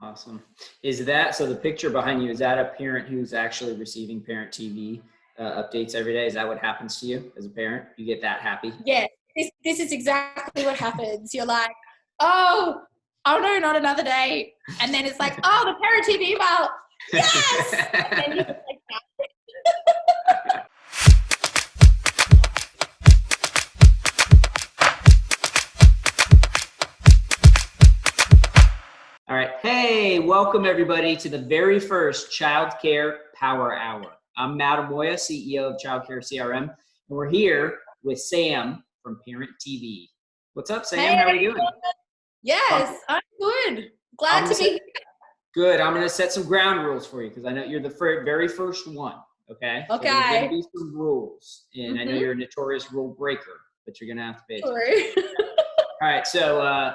Awesome. Is that, so the picture behind you, is that a parent who's actually receiving ParentTV updates every day? Is that what happens to you as a parent? You get that happy? Yeah, this is exactly what happens. You're like, oh no, not another day. And then it's like, oh, the ParentTV email. Yes! And then you just like that. All right. Hey, welcome everybody to the very first Child Care Power Hour. I'm Matt Amoia, CEO of ChildcareCRM, and we're here with Sam from ParentTV. What's up, Sam? Hey, how are you doing? Yes, I'm good. Glad to be here. Good. I'm going to set some ground rules for you because I know you're the very first one. Okay. Okay. So there's going to be some rules, and I know you're a notorious rule breaker, but you're going to have to pay attention. True. All right. So,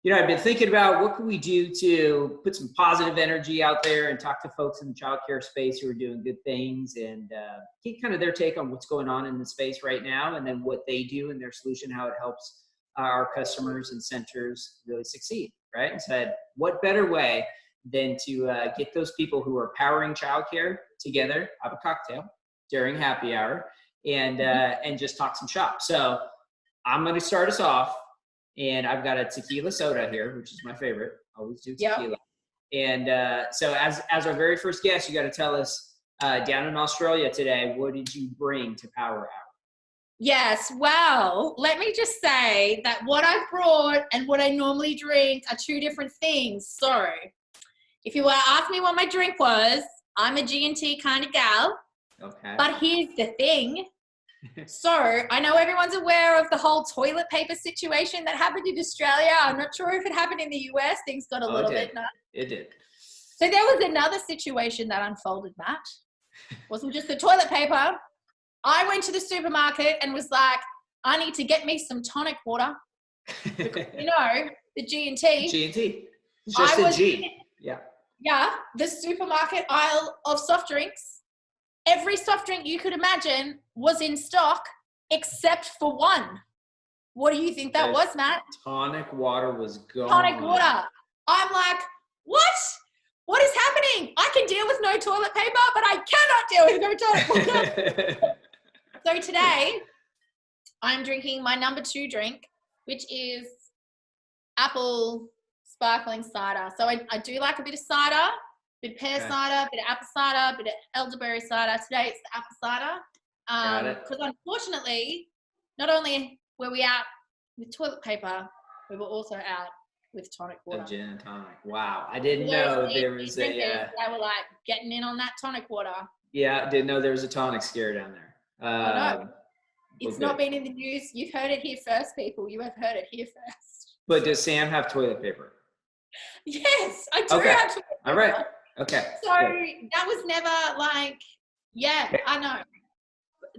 I've been thinking about what can we do to put some positive energy out there and talk to folks in the childcare space who are doing good things and get kind of their take on what's going on in the space right now, and then what they do and their solution, how it helps our customers and centers really succeed, right? And said, what better way than to get those people who are powering childcare together, have a cocktail during happy hour, and just talk some shop. So I'm going to start us off. And I've got a tequila soda here, which is my favorite. Always do tequila. Yep. And so as our very first guest, you got to tell us down in Australia today, what did you bring to Power Hour? Yes, well, let me just say that what I brought and what I normally drink are two different things. So if you were to ask me what my drink was, I'm a G&T kind of gal. Okay. But here's the thing. So I know everyone's aware of the whole toilet paper situation that happened in Australia. I'm not sure if it happened in the US. Things got a little bit nuts. It did. So there was another situation that unfolded, Matt. It wasn't just the toilet paper. I went to the supermarket and was like, I need to get me some tonic water. Because, the G&T. G&T. Just a G. Yeah. Yeah. The supermarket aisle of soft drinks. Every soft drink you could imagine was in stock except for one. What do you think that was, Matt? Tonic water was gone. Tonic water. I'm like, what? What is happening? I can deal with no toilet paper, but I cannot deal with no tonic water. So today, I'm drinking my number 2 drink, which is apple sparkling cider. So I do like a bit of cider. Bit of pear cider, bit of apple cider, bit of elderberry cider. Today it's the apple cider. Because unfortunately, not only were we out with toilet paper, we were also out with tonic water. Gin and tonic. Wow. I didn't know there was a... They were like getting in on that tonic water. Yeah, didn't know there was a tonic scare down there. I know. It's not been in the news. You've heard it here first, people. You have heard it here first. But does Sam have toilet paper? Yes, I do have toilet paper. All right. Okay. So that was never like, I know.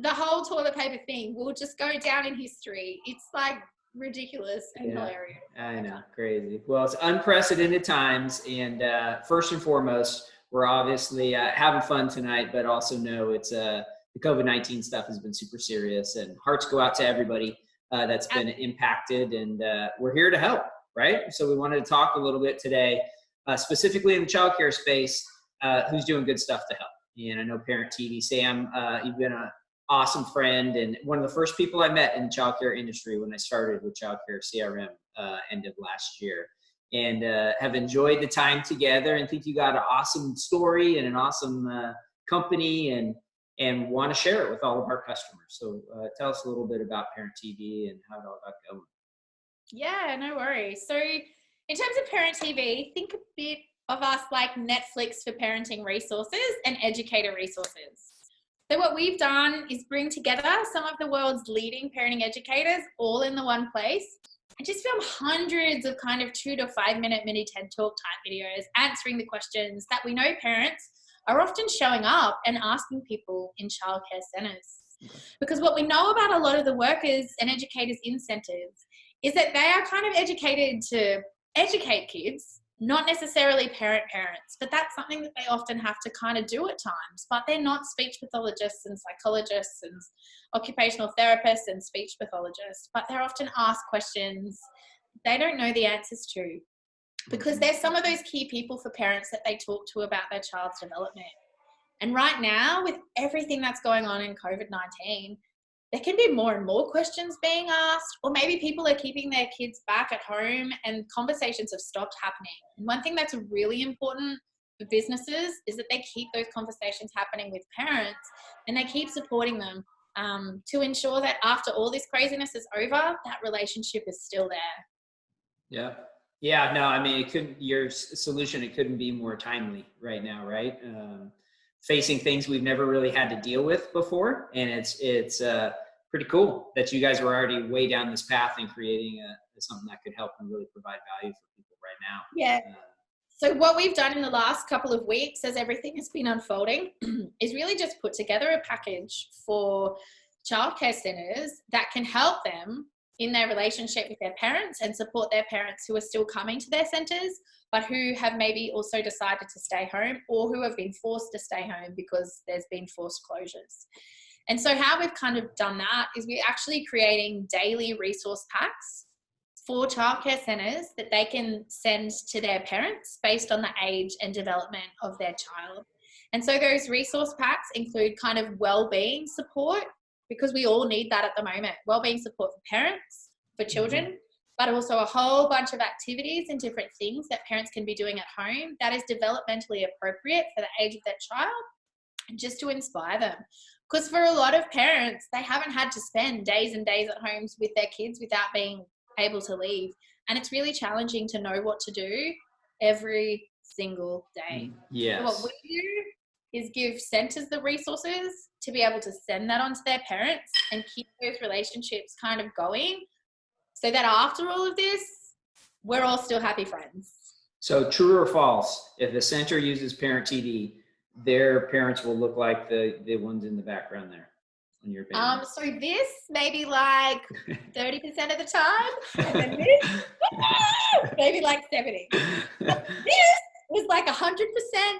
The whole toilet paper thing will just go down in history. It's like ridiculous and hilarious. I know, crazy. Well, it's unprecedented times, and first and foremost, we're obviously having fun tonight, but also know it's the COVID-19 stuff has been super serious, and hearts go out to everybody that's been impacted, and we're here to help, right? So we wanted to talk a little bit today. Specifically in the childcare space, who's doing good stuff to help. And I know ParentTV, Sam, you've been an awesome friend and one of the first people I met in the childcare industry when I started with ChildcareCRM end of last year. And have enjoyed the time together and think you got an awesome story and an awesome company and want to share it with all of our customers. So tell us a little bit about ParentTV and how it all got going. Yeah, no worries. So in terms of ParentTV, think a bit of us like Netflix for parenting resources and educator resources. So what we've done is bring together some of the world's leading parenting educators all in the one place and just film hundreds of kind of 2 to 5 minute mini TED Talk type videos answering the questions that we know parents are often showing up and asking people in childcare centres. Because what we know about a lot of the workers and educators in centres is that they are kind of educated to educate kids, not necessarily parents, but that's something that they often have to kind of do at times. But they're not speech pathologists and psychologists and occupational therapists and speech pathologists, but they're often asked questions they don't know the answers to. because there's some of those key people for parents that they talk to about their child's development. And right now, with everything that's going on in COVID-19, there can be more and more questions being asked, or maybe people are keeping their kids back at home and conversations have stopped happening. And one thing that's really important for businesses is that they keep those conversations happening with parents and they keep supporting them to ensure that after all this craziness is over, that relationship is still there. Yeah. Yeah. No, I mean, your solution, it couldn't be more timely right now, right? Facing things we've never really had to deal with before. And it's pretty cool that you guys were already way down this path and creating something that could help and really provide value for people right now. Yeah. So what we've done in the last couple of weeks as everything has been unfolding is really just put together a package for childcare centres that can help them in their relationship with their parents and support their parents who are still coming to their centres, but who have maybe also decided to stay home or who have been forced to stay home because there's been forced closures. And so how we've kind of done that is we're actually creating daily resource packs for childcare centres that they can send to their parents based on the age and development of their child. And so those resource packs include kind of well-being support, because we all need that at the moment. Well-being support for parents, for children, but also a whole bunch of activities and different things that parents can be doing at home that is developmentally appropriate for the age of their child, and just to inspire them. Because for a lot of parents, they haven't had to spend days and days at homes with their kids without being able to leave. And it's really challenging to know what to do every single day. Yes. So what we do is give centres the resources to be able to send that on to their parents and keep those relationships kind of going, so that after all of this, we're all still happy friends. So true or false, if a center uses ParentTV, their parents will look like the ones in the background there on your page? So this maybe like 30% of the time, and then this maybe like 70. But this was like 100%,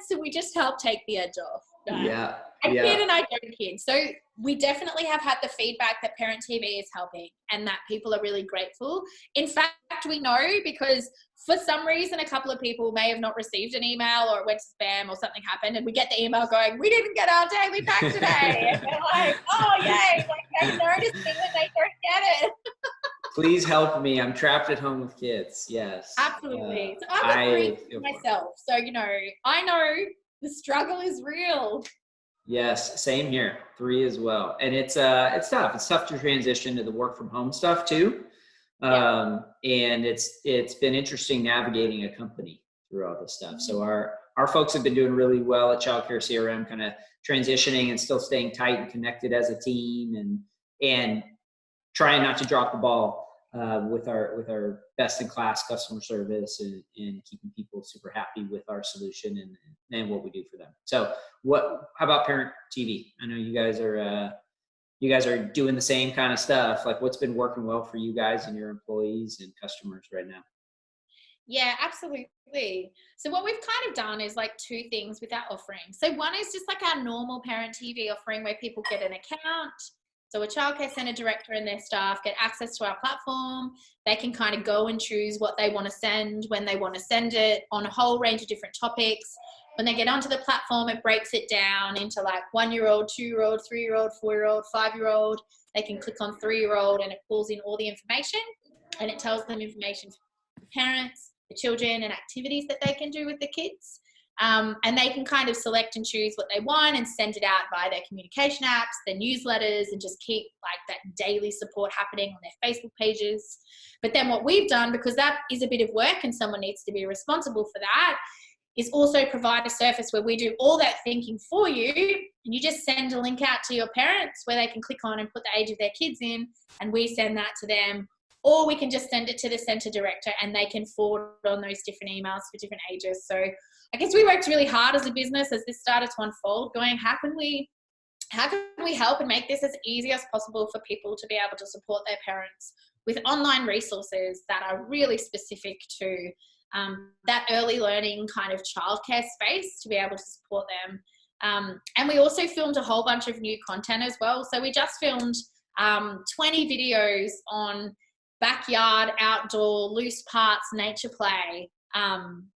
so we just help take the edge off. Yeah. I kid and I don't kid. So we definitely have had the feedback that ParentTV is helping and that people are really grateful. In fact, we know because for some reason, a couple of people may have not received an email, or it went to spam or something happened, and we get the email going, we didn't get our daily pack today. And they're like, oh, yay. Like, they noticed me when they don't get it. Please help me. I'm trapped at home with kids. Yes. Absolutely. So I've got 3 myself. So, you know, I know the struggle is real. Yes, same here. 3 as well. And it's tough. It's tough to transition to the work from home stuff too. And it's been interesting navigating a company through all this stuff. So our folks have been doing really well at ChildcareCRM, kind of transitioning and still staying tight and connected as a team, and trying not to drop the ball with our best in class customer service and keeping people super happy with our solution and what we do for them. So how about ParentTV? I know you guys are doing the same kind of stuff. Like, what's been working well for you guys and your employees and customers right now? Yeah, absolutely. So what we've kind of done is like 2 things with our offering. So one is just like our normal ParentTV offering where people get an account. So a childcare centre director and their staff get access to our platform. They can kind of go and choose what they want to send, when they want to send it, on a whole range of different topics. When they get onto the platform, it breaks it down into like 1-year-old, 2-year-old, 3-year-old, 4-year-old, 5-year-old. They can click on 3-year-old and it pulls in all the information, and it tells them information for the parents, the children, and activities that they can do with the kids. And they can kind of select and choose what they want and send it out via their communication apps, their newsletters, and just keep like that daily support happening on their Facebook pages. But then what we've done, because that is a bit of work and someone needs to be responsible for that, is also provide a surface where we do all that thinking for you, and you just send a link out to your parents where they can click on and put the age of their kids in, and we send that to them. Or we can just send it to the centre director and they can forward on those different emails for different ages. So I guess we worked really hard as a business as this started to unfold, going, how can we help and make this as easy as possible for people to be able to support their parents with online resources that are really specific to that early learning kind of childcare space, to be able to support them. And we also filmed a whole bunch of new content as well. So we just filmed 20 videos on backyard, outdoor, loose parts, nature play,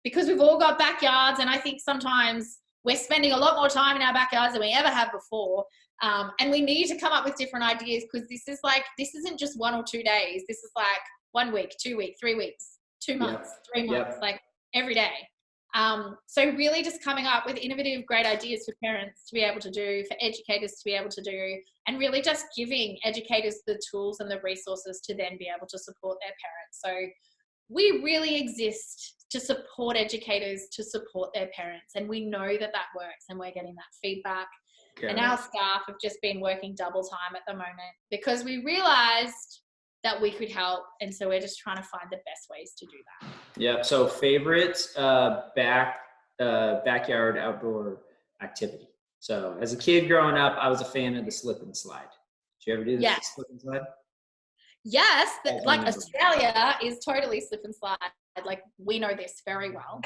because we've all got backyards, and I think sometimes we're spending a lot more time in our backyards than we ever have before. And we need to come up with different ideas, because this isn't just 1 or 2 days. This is like 1 week, 2 weeks, 3 weeks, 2 months, 3 months, like every day. So really just coming up with innovative, great ideas for parents to be able to do, for educators to be able to do, and really just giving educators the tools and the resources to then be able to support their parents. So we really exist to support educators, to support their parents. And we know that that works, and we're getting that feedback. Okay. And our staff have just been working double time at the moment because we realized that we could help. And so we're just trying to find the best ways to do that. Yeah. So favorite backyard outdoor activity. So as a kid growing up, I was a fan of the slip and slide. Did you ever do the slip and slide? Yes. Like Australia is totally slip and slide. Like we know this very well.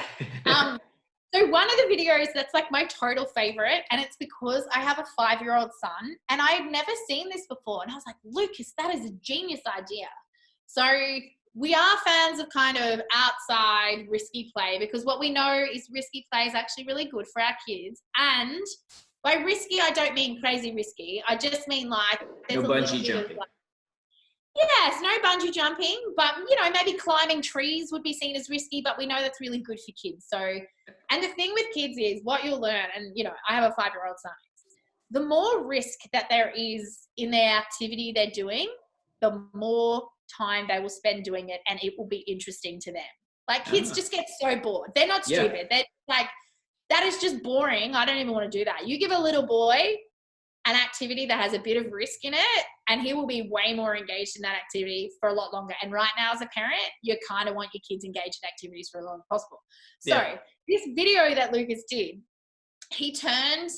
So one of the videos that's like my total favorite, and it's because I have a 5-year-old son and I had never seen this before. And I was like, Lucas, that is a genius idea. So we are fans of kind of outside risky play, because what we know is risky play is actually really good for our kids. And by risky, I don't mean crazy risky. I just mean like there's no bungee jumping. Yes, no bungee jumping, but, you know, maybe climbing trees would be seen as risky, but we know that's really good for kids. So, and the thing with kids is what you'll learn, and, you know, I have a 5-year-old son, the more risk that there is in their activity they're doing, the more time they will spend doing it, and it will be interesting to them. Like kids just get so bored. They're not stupid. They're like, that is just boring. I don't even want to do that. You give a little boy an activity that has a bit of risk in it, and he will be way more engaged in that activity for a lot longer. And right now as a parent, you kind of want your kids engaged in activities for as long as possible. So this video that Lucas did, he turned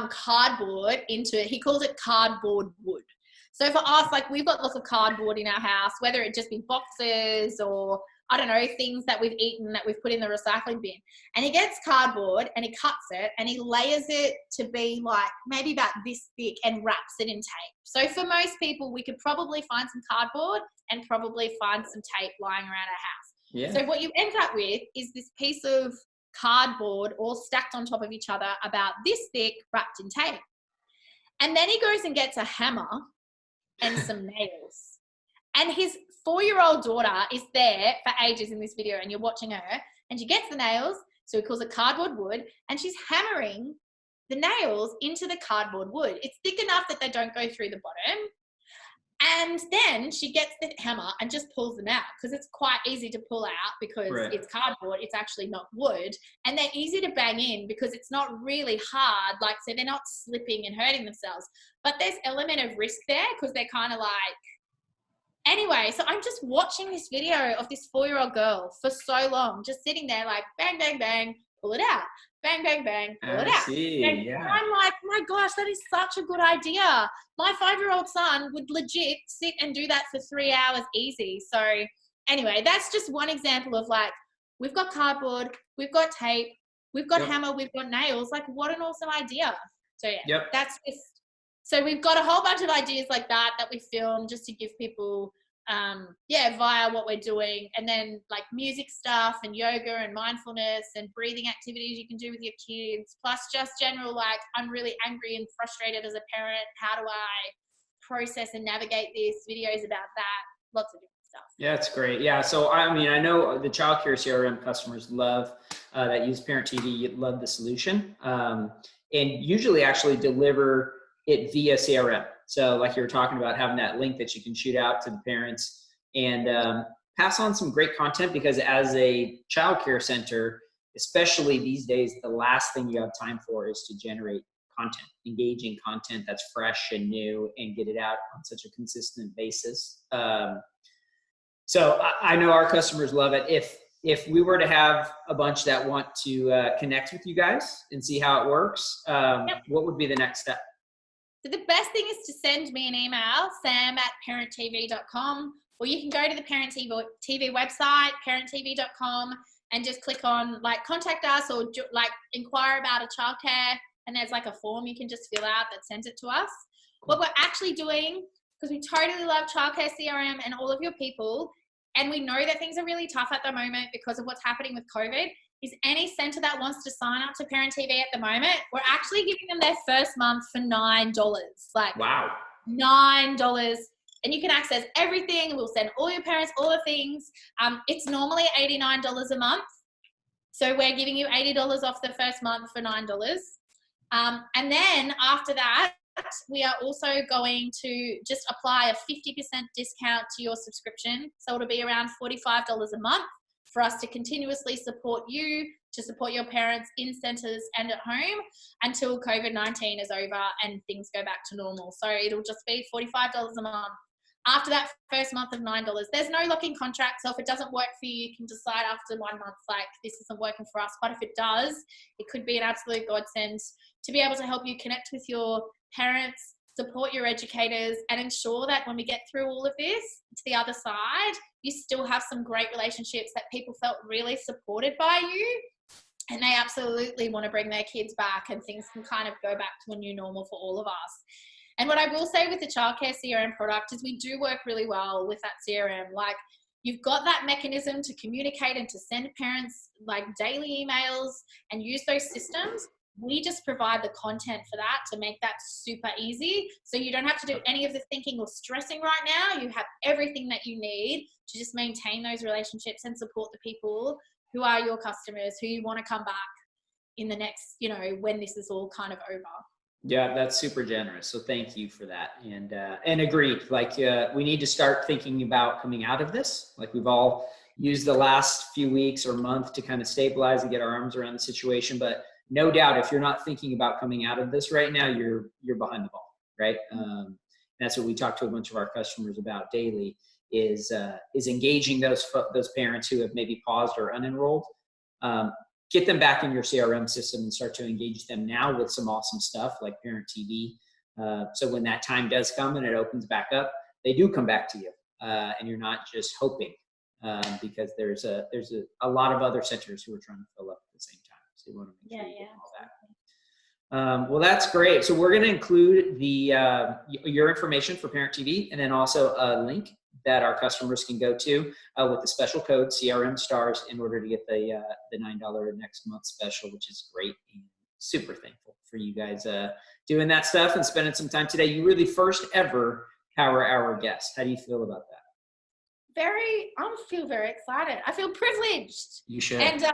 cardboard into, he calls it cardboard wood. So for us, like we've got lots of cardboard in our house, whether it just be boxes or I don't know, things that we've eaten that we've put in the recycling bin. And he gets cardboard and he cuts it and he layers it to be like maybe about this thick and wraps it in tape. So for most people, we could probably find some cardboard and probably find some tape lying around our house. Yeah. So what you end up with is this piece of cardboard all stacked on top of each other about this thick, wrapped in tape. And then he goes and gets a hammer and some nails. And his 4-year-old daughter is there for ages in this video, and you're watching her, and she gets the nails, so he calls it cardboard wood, and she's hammering the nails into the cardboard wood. It's thick enough that they don't go through the bottom. And then she gets the hammer and just pulls them out, because it's quite easy to pull out because it's cardboard. It's actually not wood. And they're easy to bang in because it's not really hard. Like, so they're not slipping and hurting themselves. But there's element of risk there because they're kind of like, anyway, so I'm just watching this video of this 4-year-old girl for so long, just sitting there like, bang, bang, bang, pull it out. Bang, bang, bang, pull it out. And I'm like, my gosh, that is such a good idea. My 5-year-old son would legit sit and do that for 3 hours easy. So anyway, that's just one example of like, we've got cardboard, we've got tape, we've got hammer, we've got nails. Like, what an awesome idea. So yeah, that's just, so we've got a whole bunch of ideas like that we film just to give people, via what we're doing. And then like music stuff and yoga and mindfulness and breathing activities you can do with your kids, plus just general, like, I'm really angry and frustrated as a parent. How do I process and navigate this? Videos about that, lots of different stuff. Yeah, it's great. Yeah. So, I mean, I know the ChildcareCRM customers love that use ParentTV, love the solution, and usually actually deliver it via CRM. So like you were talking about, having that link that you can shoot out to the parents and pass on some great content, because as a child care center, especially these days, the last thing you have time for is to generate content, engaging content that's fresh and new, and get it out on such a consistent basis. So I know our customers love it. If we were to have a bunch that want to connect with you guys and see how it works, what would be the next step? So the best thing is to send me an email, sam@parenttv.com, or you can go to the ParentTV website, parenttv.com, and just click on like contact us or like inquire about a childcare, and there's like a form you can just fill out that sends it to us. What we're actually doing, because we totally love ChildcareCRM and all of your people, and we know that things are really tough at the moment because of what's happening with COVID, is any center that wants to sign up to ParentTV at the moment, we're actually giving them their first month for $9. Like, wow, $9. And you can access everything. We'll send all your parents all the things. It's normally $89 a month. So we're giving you $80 off the first month for $9. And then after that, we are also going to just apply a 50% discount to your subscription. So it'll be around $45 a month for us to continuously support you, to support your parents in centres and at home until COVID-19 is over and things go back to normal. So it'll just be $45 a month. After that first month of $9, there's no lock-in contract. So if it doesn't work for you, you can decide after 1 month, like, this isn't working for us. But if it does, it could be an absolute godsend to be able to help you connect with your parents, support your educators, and ensure that when we get through all of this to the other side, you still have some great relationships that people felt really supported by you, and they absolutely want to bring their kids back and things can kind of go back to a new normal for all of us. And what I will say with the ChildcareCRM product is we do work really well with that CRM. Like, you've got that mechanism to communicate and to send parents like daily emails and use those systems. We just provide the content for that to make that super easy. So you don't have to do any of the thinking or stressing right now. You have everything that you need to just maintain those relationships and support the people who are your customers, who you want to come back in the next, when this is all kind of over. Yeah, that's super generous. So thank you for that. And agreed. Like, we need to start thinking about coming out of this. Like, we've all used the last few weeks or month to kind of stabilize and get our arms around the situation. But no doubt, if you're not thinking about coming out of this right now, you're behind the ball, right? That's what we talk to a bunch of our customers about daily. Is engaging those parents who have maybe paused or unenrolled. Get them back in your CRM system and start to engage them now with some awesome stuff like ParentTV. So when that time does come and it opens back up, they do come back to you, and you're not just hoping, because there's a lot of other centers who are trying to fill up at the same time. So you want to make sure you get all that. Well, that's great. So we're going to include your information for ParentTV, and then also a link that our customers can go to with the special code CRM stars in order to get the $9 next month special, which is great. And super thankful for you guys doing that stuff and spending some time today. You were the first ever Power Hour guest. How do you feel about that? I feel very excited. I feel privileged. You should. And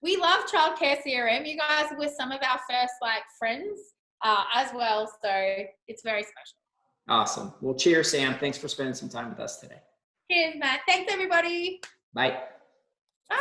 we love ChildcareCRM. You guys were some of our first friends as well. So it's very special. Awesome. Well, cheers, Sam. Thanks for spending some time with us today. Cheers, Matt. Thanks, everybody. Bye. Bye.